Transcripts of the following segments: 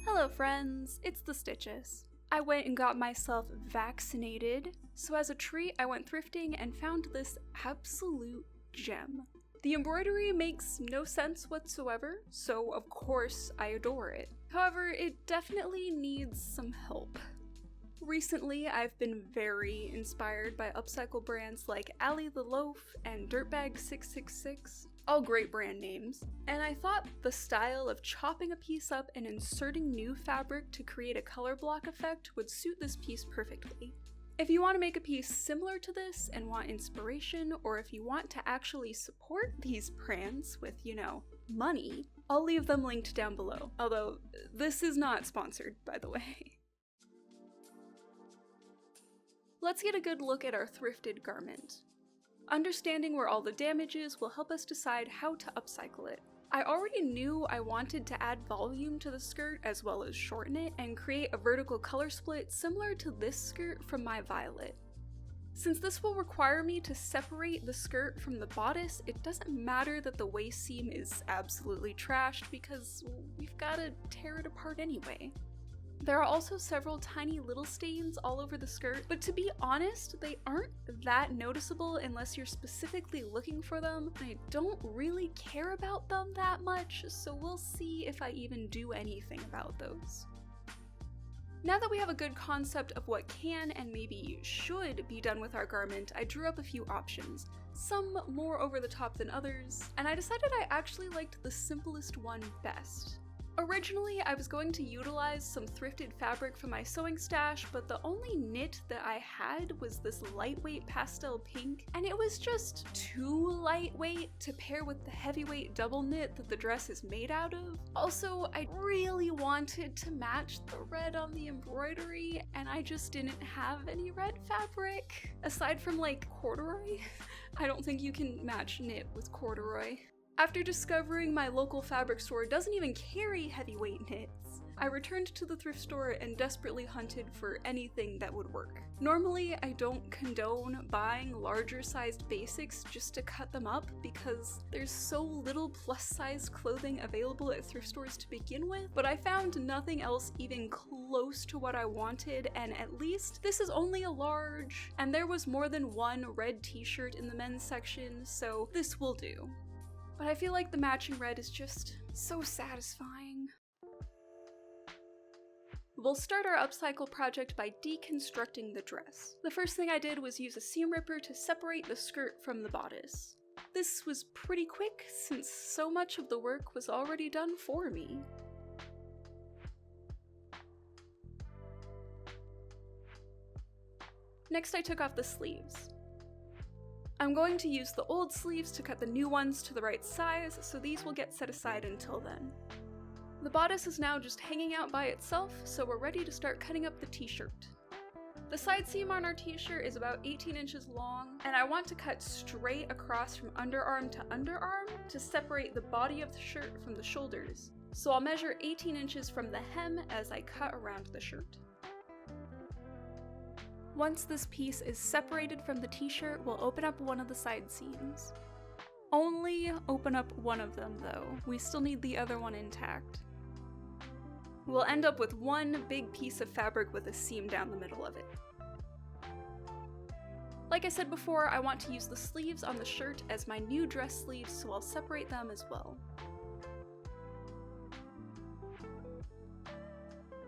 Hello friends, it's the Stitches. I went and got myself vaccinated, so as a treat I went thrifting and found this absolute gem. The embroidery makes no sense whatsoever, so of course I adore it. However, it definitely needs some help. Recently, I've been very inspired by upcycle brands like Allie the Loaf and Dirtbag666, all great brand names, and I thought the style of chopping a piece up and inserting new fabric to create a color block effect would suit this piece perfectly. If you want to make a piece similar to this and want inspiration, or if you want to actually support these brands with, money, I'll leave them linked down below, although this is not sponsored, by the way. Let's get a good look at our thrifted garment. Understanding where all the damage is will help us decide how to upcycle it. I already knew I wanted to add volume to the skirt as well as shorten it and create a vertical color split similar to this skirt from my violet. Since this will require me to separate the skirt from the bodice, it doesn't matter that the waist seam is absolutely trashed because we've gotta tear it apart anyway. There are also several tiny little stains all over the skirt, but to be honest, they aren't that noticeable unless you're specifically looking for them. I don't really care about them that much, so we'll see if I even do anything about those. Now that we have a good concept of what can and maybe should be done with our garment, I drew up a few options, some more over the top than others, and I decided I actually liked the simplest one best. Originally, I was going to utilize some thrifted fabric from my sewing stash, but the only knit that I had was this lightweight pastel pink, and it was just too lightweight to pair with the heavyweight double knit that the dress is made out of. Also, I really wanted to match the red on the embroidery, and I just didn't have any red fabric. Aside from corduroy, I don't think you can match knit with corduroy. After discovering my local fabric store doesn't even carry heavyweight knits, I returned to the thrift store and desperately hunted for anything that would work. Normally, I don't condone buying larger sized basics just to cut them up because there's so little plus size clothing available at thrift stores to begin with, but I found nothing else even close to what I wanted, and at least this is only a large, and there was more than one red t-shirt in the men's section, so this will do. But I feel like the matching red is just so satisfying. We'll start our upcycle project by deconstructing the dress. The first thing I did was use a seam ripper to separate the skirt from the bodice. This was pretty quick since so much of the work was already done for me. Next, I took off the sleeves. I'm going to use the old sleeves to cut the new ones to the right size, so these will get set aside until then. The bodice is now just hanging out by itself, so we're ready to start cutting up the t-shirt. The side seam on our t-shirt is about 18 inches long, and I want to cut straight across from underarm to underarm to separate the body of the shirt from the shoulders. So I'll measure 18 inches from the hem as I cut around the shirt. Once this piece is separated from the t-shirt, we'll open up one of the side seams. Only open up one of them though, we still need the other one intact. We'll end up with one big piece of fabric with a seam down the middle of it. Like I said before, I want to use the sleeves on the shirt as my new dress sleeves, so I'll separate them as well.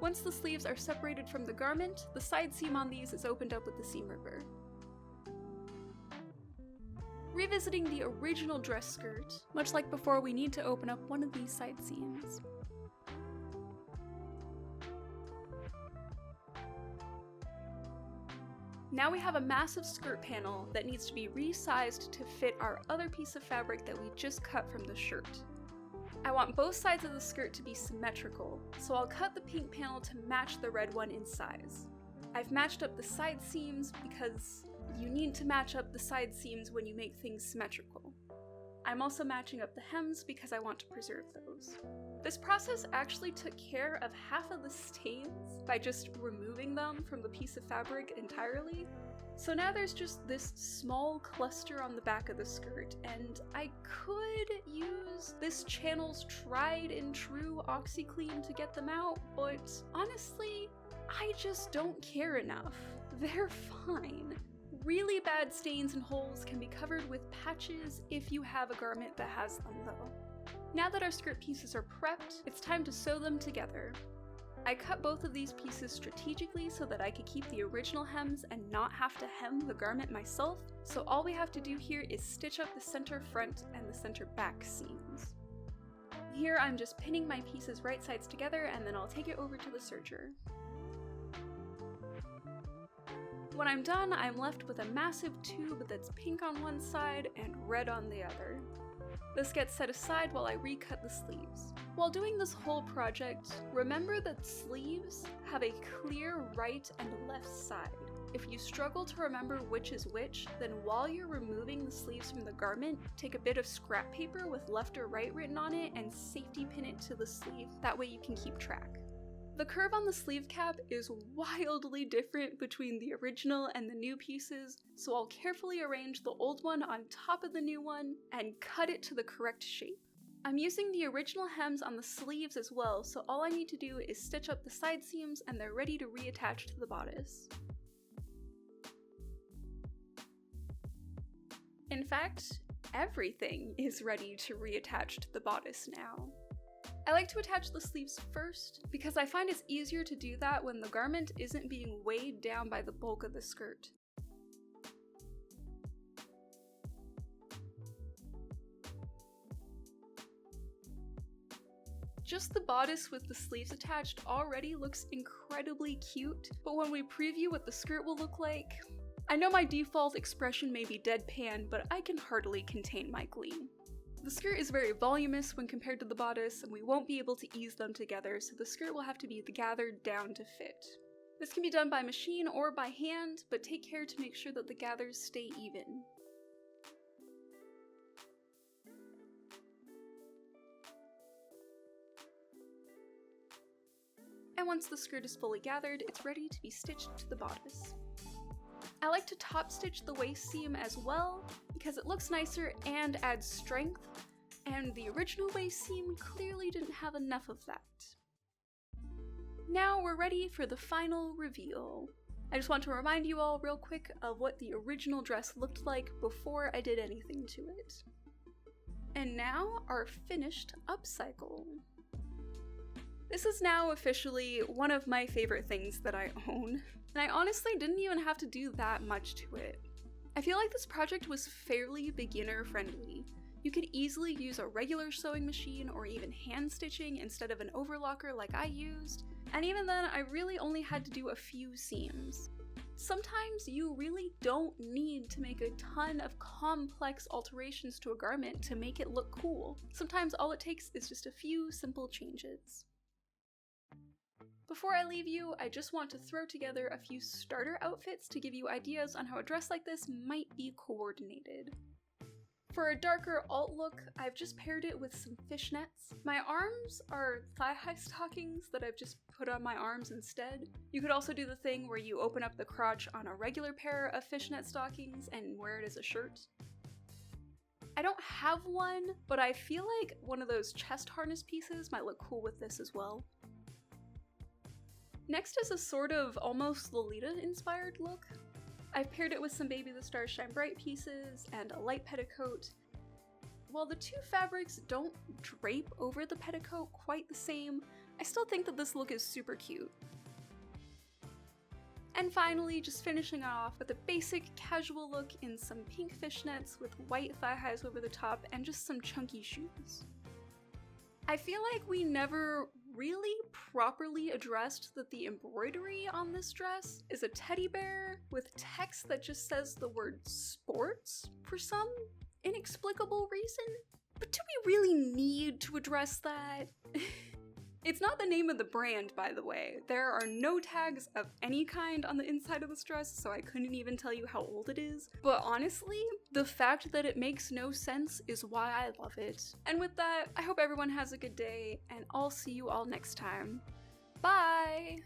Once the sleeves are separated from the garment, the side seam on these is opened up with the seam ripper. Revisiting the original dress skirt, much like before, we need to open up one of these side seams. Now we have a massive skirt panel that needs to be resized to fit our other piece of fabric that we just cut from the shirt. I want both sides of the skirt to be symmetrical, so I'll cut the pink panel to match the red one in size. I've matched up the side seams because you need to match up the side seams when you make things symmetrical. I'm also matching up the hems because I want to preserve those. This process actually took care of half of the stains by just removing them from the piece of fabric entirely, So now there's just this small cluster on the back of the skirt, and I could use this channel's tried and true OxyClean to get them out, but honestly, I just don't care enough. They're fine. Really bad stains and holes can be covered with patches if you have a garment that has them though. Now that our skirt pieces are prepped, it's time to sew them together. I cut both of these pieces strategically so that I could keep the original hems and not have to hem the garment myself, so all we have to do here is stitch up the center front and the center back seams. Here I'm just pinning my pieces right sides together and then I'll take it over to the serger. When I'm done, I'm left with a massive tube that's pink on one side and red on the other. This gets set aside while I recut the sleeves. While doing this whole project, remember that sleeves have a clear right and left side. If you struggle to remember which is which, then while you're removing the sleeves from the garment, take a bit of scrap paper with left or right written on it and safety pin it to the sleeve. That way you can keep track. The curve on the sleeve cap is wildly different between the original and the new pieces, so I'll carefully arrange the old one on top of the new one and cut it to the correct shape. I'm using the original hems on the sleeves as well, so all I need to do is stitch up the side seams and they're ready to reattach to the bodice. In fact, everything is ready to reattach to the bodice now. I like to attach the sleeves first because I find it's easier to do that when the garment isn't being weighed down by the bulk of the skirt. Just the bodice with the sleeves attached already looks incredibly cute, but when we preview what the skirt will look like, I know my default expression may be deadpan, but I can hardly contain my glee. The skirt is very voluminous when compared to the bodice, and we won't be able to ease them together, so the skirt will have to be gathered down to fit. This can be done by machine or by hand, but take care to make sure that the gathers stay even. And once the skirt is fully gathered, it's ready to be stitched to the bodice. I like to top stitch the waist seam as well, because it looks nicer and adds strength, and the original waist seam clearly didn't have enough of that. Now we're ready for the final reveal. I just want to remind you all real quick of what the original dress looked like before I did anything to it. And now our finished upcycle. This is now officially one of my favorite things that I own, and I honestly didn't even have to do that much to it. I feel like this project was fairly beginner friendly. You could easily use a regular sewing machine or even hand stitching instead of an overlocker like I used, and even then I really only had to do a few seams. Sometimes you really don't need to make a ton of complex alterations to a garment to make it look cool. Sometimes all it takes is just a few simple changes. Before I leave you, I just want to throw together a few starter outfits to give you ideas on how a dress like this might be coordinated. For a darker alt look, I've just paired it with some fishnets. My arms are thigh-high stockings that I've just put on my arms instead. You could also do the thing where you open up the crotch on a regular pair of fishnet stockings and wear it as a shirt. I don't have one, but I feel like one of those chest harness pieces might look cool with this as well. Next is a sort of almost Lolita-inspired look. I've paired it with some Baby the Stars Shine Bright pieces and a light petticoat. While the two fabrics don't drape over the petticoat quite the same, I still think that this look is super cute. And finally, just finishing off with a basic casual look in some pink fishnets with white thigh highs over the top and just some chunky shoes. I feel like we never really properly addressed that the embroidery on this dress is a teddy bear with text that just says the word sports for some inexplicable reason. But do we really need to address that? It's not the name of the brand, by the way. There are no tags of any kind on the inside of this dress, so I couldn't even tell you how old it is. But honestly, the fact that it makes no sense is why I love it. And with that, I hope everyone has a good day, and I'll see you all next time. Bye!